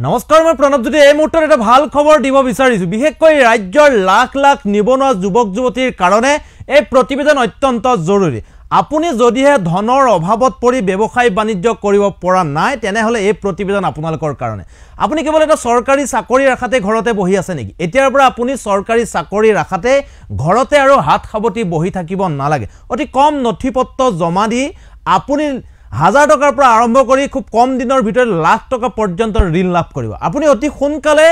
নমস্কাৰ মই প্ৰণৱজ্যোতি এই মুহূৰ্তত এটা ভাল খবৰ দিব বিচাৰিছো বিশেষকৈ ৰাজ্যৰ লাখ লাখ নিবনুৱা যুৱক যুৱতীৰ কাৰণে এই প্ৰতিবেদন অত্যন্ত জৰুৰী আপুনি যদিহে ধনৰ অভাৱত পৰি ব্যৱসায় বাণিজ্য কৰিব পৰা নাই তেনেহলে এই প্ৰতিবেদন আপোনালোকৰ কাৰণে আপুনি কেৱল এটা চৰকাৰী চাকৰি ৰাখাতে ঘৰতে বহি আছে নেকি এতিয়াৰ পৰা আপুনি চৰকাৰী চাকৰি ৰাখাতে ঘৰতে আৰু হাত খাবতি বহি থাকিব নালাগে অতি কম নথিপত্ৰ জমা দি আপুনি 1000 টকাৰ পৰা আৰম্ভ কৰি খুব কম দিনৰ ভিতৰত লাখ টকা পৰ্যন্ত ঋণ লাভ কৰিব আপুনি অতি সোনকালে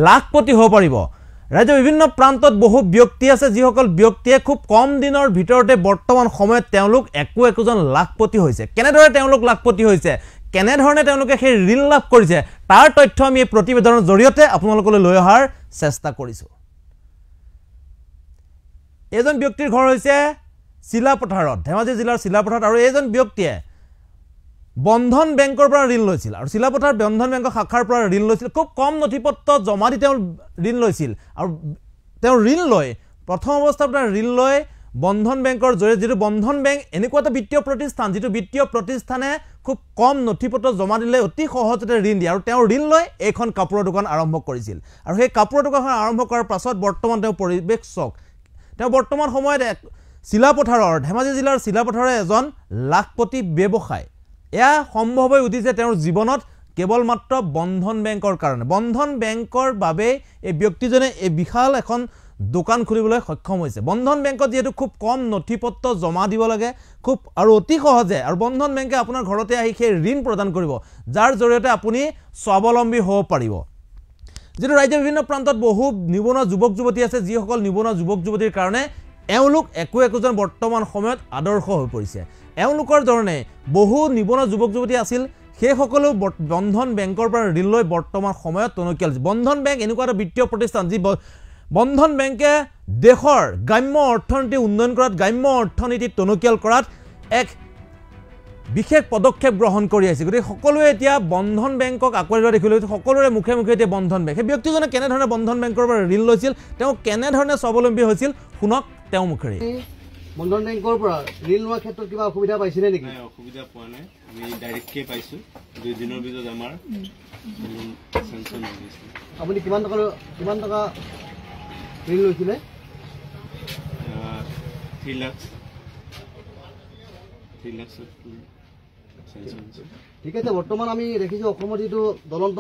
লাখপতি হ'ব পাৰিব ৰাজ্যৰ বিভিন্ন প্ৰান্তত বহু ব্যক্তি আছে যিসকল ব্যক্তিয়ে খুব কম দিনৰ ভিতৰতে বৰ্তমান সময়ত তেওঁলোক একোজন লাখপতি হৈছে কেনেদৰে তেওঁলোক লাখপতি হৈছে কেনেধৰণে তেওঁলোকে সেই ঋণ লাভ কৰিছে তাৰ তথ্য আমি এই প্ৰতিবেদনৰ জৰিয়তে আপোনালোকলৈ লৈ অহাৰ চেষ্টা কৰিছো এজন ব্যক্তিৰ ঘৰ হৈছে চিলাপথাৰত ধেমাজি জিলাৰ চিলাপথাৰত আৰু এজন ব্যক্তিয়ে বন্ধন বেংকৰ পৰা ঋণ লৈছিল আৰু চিলাপথাৰ বন্ধন বেংকৰ শাখাৰ পৰা ঋণ লৈছিল খুব কম নথিপত্ৰ জমা দি তেওঁ ঋণ লৈছিল আৰু তেওঁ ঋণ লৈ প্ৰথম অৱস্থাত ঋণ লৈ বন্ধন বেংকৰ জৰিয়তে যেটো বন্ধন বেংক এনেকুৱা এটা বিত্তীয় প্ৰতিষ্ঠান যেটো বিত্তীয় প্ৰতিষ্ঠানে খুব কম নথিপত্ৰ জমা দিলে অতি সহজতে ঋণ দিয়ে আৰু তেওঁ ঋণ লৈ এখন কাপোৰৰ দোকান আৰম্ভ কৰিছিল আৰু সেই কাপোৰৰ দোকানখন আৰম্ভ কৰাৰ পাছত বৰ্তমান তেওঁ পৰিৱেশক তেওঁ বৰ্তমান সময়ত চিলাপথাৰৰ ধেমাজি জিলাৰ চিলাপথাৰৰ এজন লাখপতি ব্যৱসায় এয়া সম্ভৱ হৈ উঠিছে তেওঁৰ জীৱনত কেৱল মাত্ৰ বন্ধন বেংকৰ কাৰণে বন্ধন বেংকৰ বাবে এই ব্যক্তিজনে এই বিশাল এখন দোকান খুলিবলৈ সক্ষম হৈছে বন্ধন বেংকত যেটো খুব কম নথিপত্ৰ জমা দিব লাগে খুব আৰু অতি সহজে আৰু বন্ধন বেংকে আপোনাৰ ঘৰতে আহি সেই ঋণ প্ৰদান কৰিব যাৰ জৰিয়তে আপুনি স্বাৱলম্বী হ'ব পাৰিব যেটো ৰাজ্যৰ বিভিন্ন প্ৰান্তত বহু নিবনুৱা যুৱক যুৱতী আছে যিসকল নিবনুৱা যুৱক যুৱতীৰ কাৰণে এওঁলোক একোজন বৰ্তমান সময়ত আদৰ্শ হৈ পৰিছে এওঁলোকৰ ধৰণে বহু নিবনুৱা যুৱক যুৱতী আছিল সেই সকলো বন্ধন বেংকৰ পৰা ঋণ লৈ বৰ্তমান সময়ত টনকিয়াল বন্ধন বেংক এনেকুৱা এটা বিত্তীয় প্ৰতিষ্ঠান যি বন্ধন বেংকে দেশৰ গ্ৰাম্য অৰ্থনীতি উন্নয়ন কৰাত গ্ৰাম্য অৰ্থনীতি টনকিয়াল কৰাত এক বিশেষ পদক্ষেপ গ্ৰহণ কৰি আছে গতিকে সকলোৱে এতিয়া বন্ধন বেংকক আকোৱালি লোৱা দেখিবলৈ সকলোৰে মুখে মুখে এতিয়া বন্ধন বেংক সেই ব্যক্তিজনে কেনেধৰণে বন্ধন বেংকৰ পৰা ঋণ লৈছিল তেওঁ কেনেধৰণে স্বাৱলম্বী হৈছিল শুনক তেওঁ মুখেৰে বন্ধন বেংকৰ পৰা ঋণ লোৱাৰ ক্ষেত্ৰত কিবা অসুবিধা পাইছিলে নেকি অসুবিধা পোৱা নাই আমি ডাইৰেক্টকে পাইছো 2 দিনৰ ভিতৰত আমাৰ চেনচন হৈ গৈছে আপুনি কিমান টকা ঋণ লৈছিলে 3 লাখ ঠিক আছে বৰ্তমান আমি দেখিছো অসমৰ যিটো জ্বলন্ত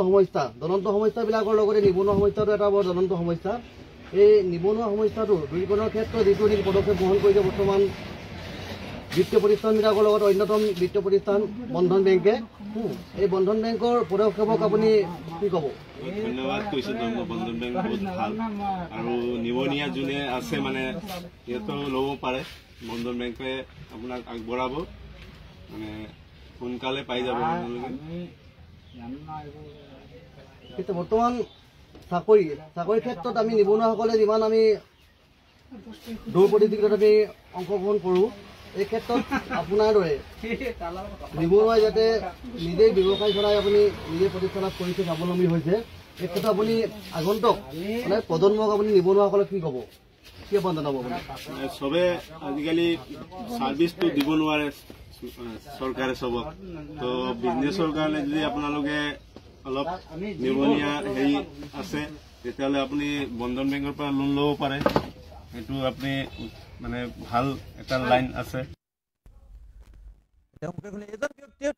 সমস্যাবিলাকৰ লগতে নিবনুৱা সমস্যাটো এটা বৰ জ্বলন্ত সমস্যা এই নিবনুৱা সমস্যাটো দূৰীকৰণৰ ক্ষেত্ৰত যিটো পদক্ষেপ গ্ৰহণ কৰিছে বৰ্তমান বিত্তীয় প্ৰতিষ্ঠানবিলাকৰ লগত অন্যতম বিত্তীয় প্ৰতিষ্ঠান বন্ধন বেংকে এই বন্ধন বেংকৰ পদক্ষেপক আপুনি কি ক'ব ধন্যবাদ কৈছো বন্ধন বেংক বহুত ভাল আৰু নিবনুৱা যোনে আছে মানে সিহঁতো ল'ব পাৰে বন্ধন বেংকে আপোনাক আগবঢ়াব মানে সোনকালে পাই যাব কিন্তু বৰ্তমান চাকৰি ক্ষেত্ৰত আমি নিবনুৱাসকলে যিমান আমি দৌৰ প্ৰতিযোগিতাত আমি অংশগ্ৰহণ কৰোঁ এই ক্ষেত্ৰত আপোনাৰ দৰে নিবনুৱাই যাতে নিজেই ব্যৱসায় চলাই আপুনি নিজে প্ৰতিষ্ঠানত কৰিছে স্বাৱলম্বী হৈছে এই ক্ষেত্ৰত আপুনি আগন্তুক মানে প্ৰজন্মক আপুনি নিবনুৱাসকলক কি ক'ব কি আহ্বান জনাব চবে আজিকালি ছাৰ্ভিচটো দিব নোৱাৰে চৰকাৰে চবক তো বিজনেছৰ কাৰণে যদি আপোনালোকে অলপ নিবনুৱা হেৰি আছে তেতিয়াহ'লে আপুনি বন্ধন বেংকৰ পৰা লোন ল'ব পাৰে এইটো আপুনি মানে ভাল এটা লাইন আছে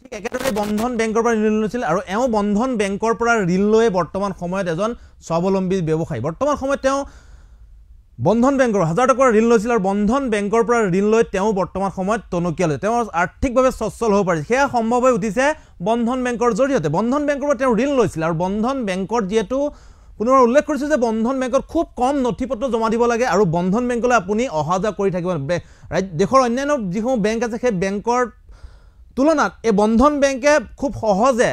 ঠিক একেদৰে বন্ধন বেংকৰ পৰা ঋণ লৈছিল আৰু এওঁ বন্ধন বেংকৰ পৰা ঋণ লৈ বৰ্তমান সময়ত এজন স্বাৱলম্বী ব্যৱসায়ী বৰ্তমান সময়ত তেওঁ বন্ধন বেংকৰ 1000 টকাৰ ঋণ লৈছিল আৰু বন্ধন বেংকৰ পৰা ঋণ লৈ তেওঁ বৰ্তমান সময়ত টনকিয়াল তেওঁ আৰ্থিকভাৱে সচ্ছল হ'ব পাৰিছে সেয়া সম্ভৱ হৈ উঠিছে বন্ধন বেংকৰ জৰিয়তে বন্ধন বেংকৰ পৰা তেওঁ ঋণ লৈছিল আৰু বন্ধন বেংকৰ যেটো পুনৰ উল্লেখ কৰিছো যে বন্ধন বেংকত খুব কম নথিপত্ৰ জমা দিব লাগে আৰু বন্ধন বেংকলৈ আপুনি অহা যোৱা কৰি থাকিব দেশৰ অন্যান্য যিসমূহ বেংক আছে সেই বেংকৰ তুলনাত এই বন্ধন বেংকে খুব সহজে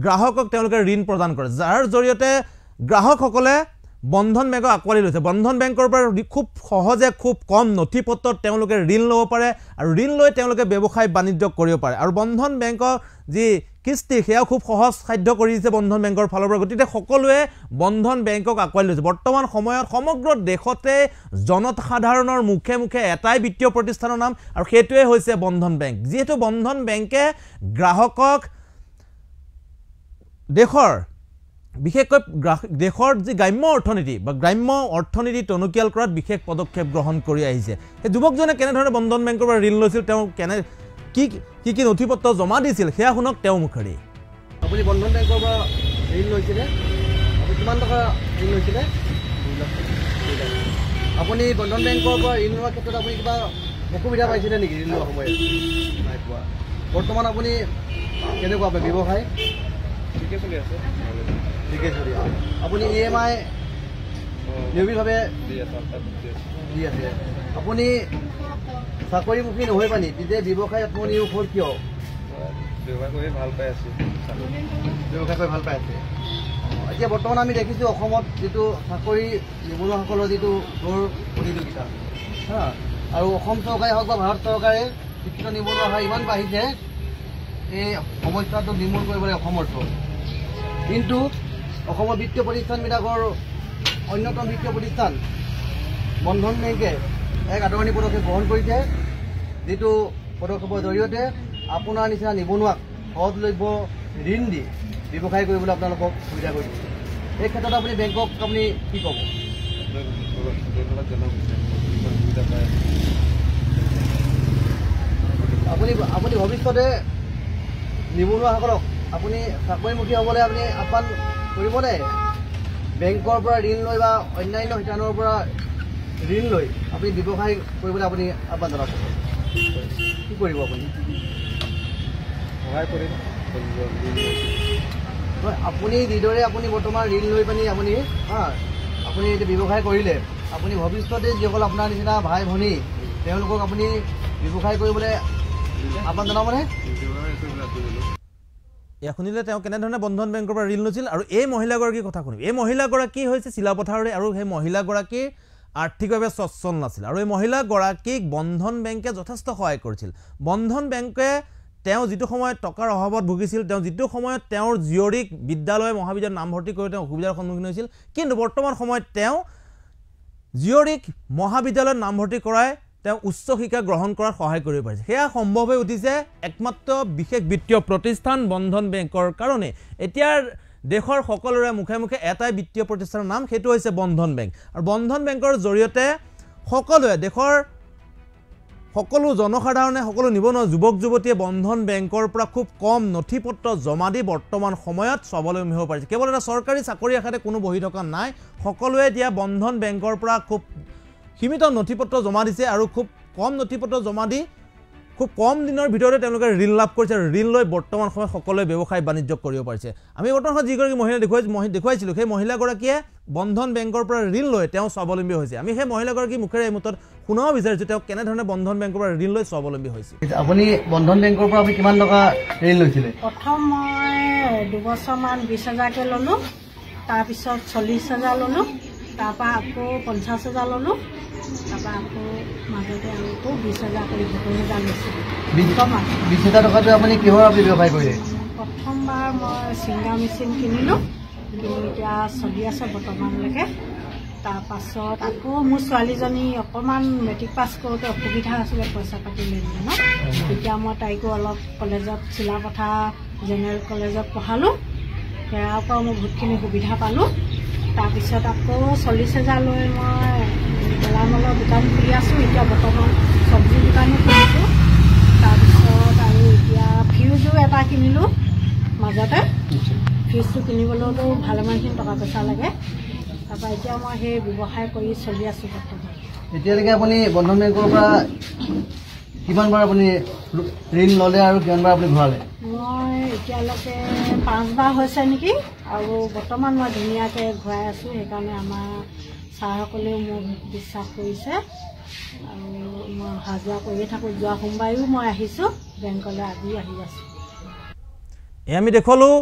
গ্ৰাহকক তেওঁলোকে ঋণ প্ৰদান কৰে যাৰ জৰিয়তে গ্ৰাহকসকলে বন্ধন বেংকক আকোৱালি লৈছে বন্ধন বেংকৰ পৰা খুব সহজে খুব কম নথিপত্ৰত তেওঁলোকে ঋণ ল'ব পাৰে আৰু ঋণ লৈ তেওঁলোকে ব্যৱসায় বাণিজ্য কৰিব পাৰে আৰু বন্ধন বেংকৰ যি কিস্তি সেয়া খুব সহজ সাধ্য কৰি দিছে বন্ধন বেংকৰ ফালৰ পৰা গতিকে সকলোৱে বন্ধন বেংকক আকোৱালি লৈছে বৰ্তমান সময়ত সমগ্ৰ দেশতে জনসাধাৰণৰ মুখে মুখে এটাই বিত্তীয় প্ৰতিষ্ঠানৰ নাম আৰু সেইটোৱে হৈছে বন্ধন বেংক যিহেতু বন্ধন বেংকে গ্ৰাহকক দেশৰ বিশেষকৈ দেশৰ যি গ্ৰাম্য অৰ্থনীতি বা গ্ৰাম্য অৰ্থনীতি টনকিয়াল কৰাত বিশেষ পদক্ষেপ গ্ৰহণ কৰি আহিছে সেই যুৱকজনে কেনেধৰণে বন্ধন বেংকৰ পৰা ঋণ লৈছিল তেওঁ কি নথিপত্ৰ জমা দিছিল সেয়া শুনক তেওঁ মুখেৰে আপুনি বন্ধন বেংকৰ পৰা ঋণ লৈছিলে আপুনি কিমান টকা ঋণ লৈছিলে আপুনি বন্ধন বেংকৰ পৰা ঋণ লোৱাৰ ক্ষেত্ৰত আপুনি কিবা অসুবিধা পাইছিলে নেকি ঋণ লোৱাৰ সময়ত নাই পোৱা বৰ্তমান আপুনি কেনেকুৱা পায় ব্যৱসায় ঠিকে চলি আছে ঠিকে চলি আছে আপুনি EMI নিয়মিতভাৱে দি আছে আপুনি চাকৰিমুখী নহয় পানি তেতিয়া ব্যৱসায় আত্মনিয়োগ হ'ল কিয় ব্যৱসায় কৰি ভাল পাই আছে ব্যৱসায় কৰি ভাল পাই আছে এতিয়া বৰ্তমান আমি দেখিছোঁ অসমত যিটো চাকৰি নিবনুৱাসকলৰ যিটো দৌৰ প্ৰতিযোগিতা আৰু অসম চৰকাৰে হওক বা ভাৰত চৰকাৰে শিক্ষিত নিবনুৱা হাৰ ইমান বাঢ়িছে এই সমস্যাটো নিৰ্মূল কৰিবলৈ অসমৰ্থ কিন্তু অসমৰ বিত্তীয় প্ৰতিষ্ঠানবিলাকৰ অন্যতম বিত্তীয় প্ৰতিষ্ঠান বন্ধন বেংকে এক আদৰণি পদক্ষেপ গ্ৰহণ কৰিছে যিটো পদক্ষেপৰ জৰিয়তে আপোনাৰ নিচিনা নিবনুৱাক সহজলভ্য ঋণ দি ব্যৱসায় কৰিবলৈ আপোনালোকক সুবিধা কৰি দিছে এই ক্ষেত্ৰত আপুনি বেংকক আপুনি কি ক'ব আপুনি ভৱিষ্যতে নিবনুৱাসকলক আপুনি চাকৰিমুখী হ'বলৈ আপুনি আহ্বান কৰিবনে বেংকৰ পৰা ঋণ লৈ বা অন্যান্য শিতানৰ পৰা ঋণ লৈ আপুনি ব্যৱসায় কৰিবলৈ আপুনি আহ্বান জনাব কি কৰিব আপুনি সহায় কৰিম আপুনি যিদৰে আপুনি বৰ্তমান ঋণ লৈ পিনি আপুনি আপুনি এতিয়া ব্যৱসায় কৰিলে আপুনি ভৱিষ্যতে যিসকল আপোনাৰ নিচিনা ভাই ভনী তেওঁলোকক আপুনি ব্যৱসায় কৰিবলৈ আহ্বান জনাবনে এয়া শুনিলে তেওঁ কেনেধৰণে বন্ধন বেংকৰ পৰা ঋণ লৈছিল আৰু এই মহিলাগৰাকীৰ কথা শুনিব এই মহিলাগৰাকী হৈছে চিলাপথাৰৰে আৰু সেই মহিলাগৰাকীৰ আৰ্থিকভাৱে সচ্ছল নাছিল আৰু এই মহিলাগৰাকীক বন্ধন বেংকে যথেষ্ট সহায় কৰিছিল বন্ধন বেংকে তেওঁ যিটো সময়ত টকাৰ অভাৱত ভুগিছিল তেওঁ যিটো সময়ত তেওঁৰ জীয়ৰীক বিদ্যালয় মহাবিদ্যালয়ত নামভৰ্তি কৰি তেওঁ অসুবিধাৰ সন্মুখীন হৈছিল কিন্তু বৰ্তমান সময়ত তেওঁ জীয়ৰীক মহাবিদ্যালয়ত নামভৰ্তি কৰাই তেওঁ উচ্চ শিক্ষা গ্ৰহণ কৰাত সহায় কৰিব পাৰিছে সেয়া সম্ভৱ হৈ উঠিছে একমাত্ৰ বিশেষ বিত্তীয় প্ৰতিষ্ঠান বন্ধন বেংকৰ কাৰণে এতিয়া দেশৰ সকলোৰে মুখে মুখে এটাই বিত্তীয় প্ৰতিষ্ঠানৰ নাম সেইটো হৈছে বন্ধন বেংক আৰু বন্ধন বেংকৰ জৰিয়তে সকলোৱে দেশৰ সকলো জনসাধাৰণে সকলো নিবনুৱা যুৱক যুৱতীয়ে বন্ধন বেংকৰ পৰা খুব কম নথিপত্ৰ জমা দি বৰ্তমান সময়ত স্বাৱলম্বী হ'ব পাৰিছে কেৱল এটা চৰকাৰী চাকৰি আশাতে কোনো বহি থকা নাই সকলোৱে এতিয়া বন্ধন বেংকৰ পৰা খুব সীমিত নথিপত্ৰ জমা দিছে আৰু খুব কম নথিপত্ৰ জমা দি খুব কম দিনৰ ভিতৰতে তেওঁলোকে ঋণ লাভ কৰিছে আৰু ঋণ লৈ বৰ্তমান সময়ত সকলোৱে ব্যৱসায় বাণিজ্য কৰিব পাৰিছে আমি বৰ্তমান যিগৰাকী মহিলা দেখুৱাইছিলোঁ সেই মহিলাগৰাকীয়ে বন্ধন বেংকৰ পৰা ঋণ লৈ তেওঁ স্বাৱলম্বী হৈছে আমি সেই মহিলাগৰাকীৰ মুখেৰে এই মুহূৰ্তত শুনাব বিচাৰিছোঁ তেওঁ কেনেধৰণে বন্ধন বেংকৰ পৰা ঋণ লৈ স্বাৱলম্বী হৈছিল আপুনি বন্ধন বেংকৰ পৰা আপুনি কিমান টকা ঋণ লৈছিলে প্ৰথম মই 2 বছৰমান 20,000কৈ ল'লোঁ তাৰপিছত 40,000 ল'লোঁ তাৰপৰা আকৌ 50,000 ল'লোঁ তাৰপৰা আকৌ মাজতে আকৌ 20,000 কৰি 70,000 লৈছিলোঁ 20,000 টকাটো আপুনি কিহৰ আপুনি ব্যৱসায় কৰিলে প্ৰথমবাৰ মই চিংগাৰ মেচিন কিনিলোঁ কিনি এতিয়া চলি আছে বৰ্তমানলৈকে তাৰপাছত আকৌ মোৰ ছোৱালীজনী অকণমান মেট্ৰিক পাছ কৰোঁতে অসুবিধা আছিলে পইচা পাতি লেনদেনত তেতিয়া মই তাইকো অলপ কলেজত চিলাপথাৰ জেনেৰেল কলেজত পঢ়ালোঁ সেয়াৰ পৰা মই বহুতখিনি সুবিধা পালোঁ তাৰপিছত আকৌ 40,000 লৈ মই গেলামালৰ দোকান খুলি আছোঁ এতিয়া বৰ্তমান চব্জি দোকানো খুলিছোঁ তাৰপিছত আৰু এতিয়া ফিউজো এটা কিনিলোঁ মাজতে ফিউজটো কিনিবলৈতো ভালেমানখিনি টকা পইচা লাগে তাৰপৰা এতিয়া মই সেই ব্যৱসায় কৰি চলি আছোঁ বৰ্তমান এতিয়ালৈকে আপুনি বন্ধন বেংকৰ পৰা কিমানবাৰ আপুনি ঋণ ল'লে আৰু কিমানবাৰ আপুনি ঘূৰালে মই এতিয়ালৈকে 5বাৰ হৈছে নেকি আৰু বৰ্তমান মই ধুনীয়াকৈ ঘূৰাই আছোঁ সেইকাৰণে আমাৰ ছাৰসকলেও মোক বিশ্বাস কৰিছে আৰু মই অহা যোৱা কৰিয়ে থাকোঁ যোৱা সোমবাৰেও মই আহিছোঁ বেংকলৈ আজি আহি আছোঁ এই আমি দেখুৱালোঁ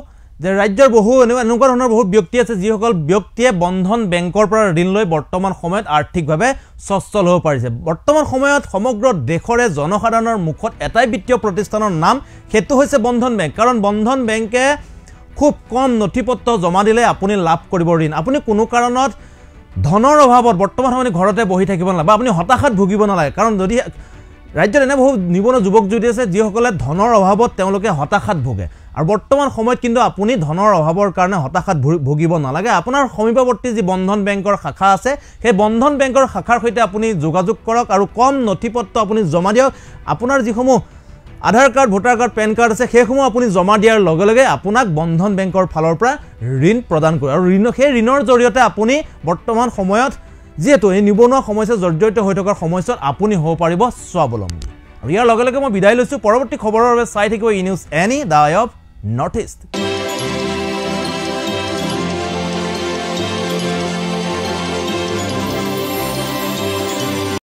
যে ৰাজ্যৰ বহু এনেকুৱা ধৰণৰ বহুত ব্যক্তি আছে যিসকল ব্যক্তিয়ে বন্ধন বেংকৰ পৰা ঋণ লৈ বৰ্তমান সময়ত আৰ্থিকভাৱে সচ্ছল হ'ব পাৰিছে বৰ্তমান সময়ত সমগ্ৰ দেশৰে জনসাধাৰণৰ মুখত এটাই বিত্তীয় প্ৰতিষ্ঠানৰ নাম সেইটো হৈছে বন্ধন বেংক কাৰণ বন্ধন বেংকে খুব কম নথিপত্ৰ জমা দিলে আপুনি লাভ কৰিব ঋণ আপুনি কোনো কাৰণত ধনৰ অভাৱত বৰ্তমান সময়ত ঘৰতে বহি থাকিব নালাগে বা আপুনি হতাশাত ভুগিব নালাগে কাৰণ যদি ৰাজ্যত এনে বহু নিবনুৱা যুৱক যুৱতী আছে যিসকলে ধনৰ অভাৱত তেওঁলোকে হতাশাত ভোগে আৰু বৰ্তমান সময়ত কিন্তু আপুনি ধনৰ অভাৱৰ কাৰণে হতাশাত ভুগিব নালাগে আপোনাৰ সমীপৱৰ্তী যি বন্ধন বেংকৰ শাখা আছে সেই বন্ধন বেংকৰ শাখাৰ সৈতে আপুনি যোগাযোগ কৰক আৰু কম নথিপত্ৰ আপুনি জমা দিয়ক আপোনাৰ যিসমূহ Aadhaar card voter card PAN card আছে সেইসমূহ আপুনি জমা দিয়াৰ লগে লগে আপোনাক বন্ধন বেংকৰ ফালৰ পৰা ঋণ প্ৰদান কৰে আৰু সেই ঋণৰ জৰিয়তে আপুনি বৰ্তমান সময়ত যেহেতু এই নিবনুৱা সমস্যা জৰ্জৰিত হৈ থকাৰ সময়ছোৱাত আপুনি হ'ব পাৰিব স্বাৱলম্বী আৰু ইয়াৰ লগে লগে মই বিদায় লৈছোঁ পৰৱৰ্তী খবৰৰ বাবে চাই থাকিব ই নিউজ এনি the eye of North east